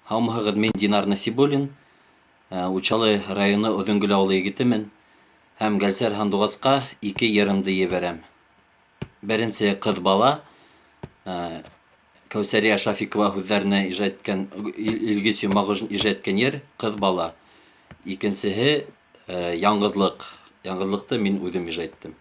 Һаумыһығыҙ, мин Динар Насибуллин, Учалы районы Оҙонгөл ауылы егетемен. Һәм Гәлсәр Һандуғасҡа 2 йырымды ебәрәм. Беренсе ҡыҙ бала, Кәүсәрия Шафикова һүҙҙәренә ижад иткән, Илгиз Йомағужин ижад иткән йыр ҡыҙ бала. Икенсеһе яңғыҙлыҡ. Яңғыҙлыҡты мин үҙем ижад иттем.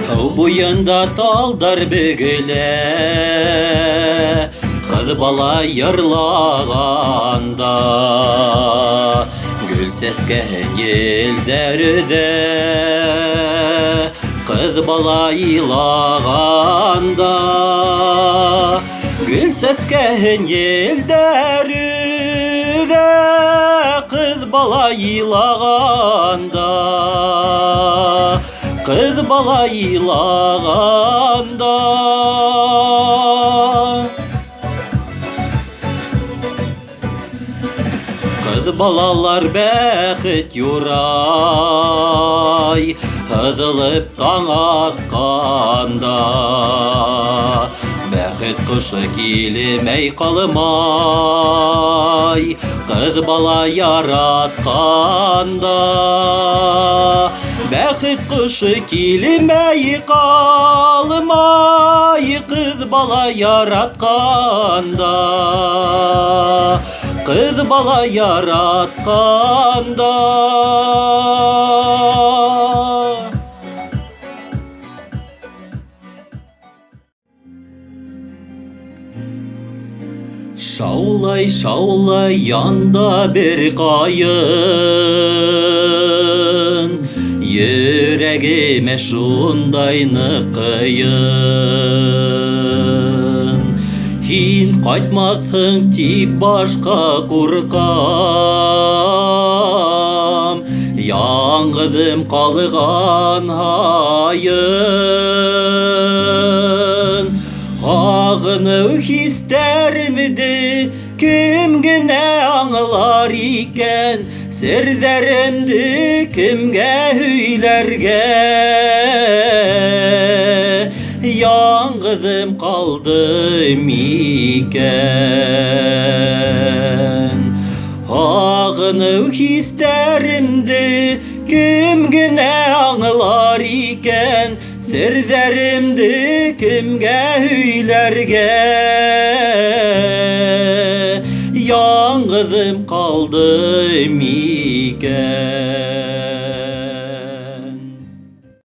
Һыу буйында талдар бөгөлә, ҡыҙ бала йырлағанда, гөл сәскәһен елдәр өҙә, ҡыҙ бала илағанда, гөл сәскәһен елдәр өҙә, ҡыҙ бала илағанда, ҡыҙ бала илағанда. Ҡыҙ балалар бәхет юрай, һыҙылып таң атҡанда. Бәхет ҡошы килмәй ҡалмай, ҡыҙ бала яратҡанда. Бәхет ҡошы килмәй ҡалмай, ҡыҙ бала яратҡанда. Ҡыҙ бала яратҡанда. Шаулай, шаулай янда бер ҡайын, йөрәгемә шундай ныҡыйын. Һин ҡайтмаҫһың тип башҡа ҡурҡам, яңғыҙым ҡалған һайын. Ағыныу хистәремде кем генә аңлар икән, серҙәремде кемгә һөйләргә, яңғыҙым ҡалдым икән. Ағыныу хистәремде кем генә аңлар икән, серҙәремде кемгә һөйләргә, яңғыҙым ҡалдым икән.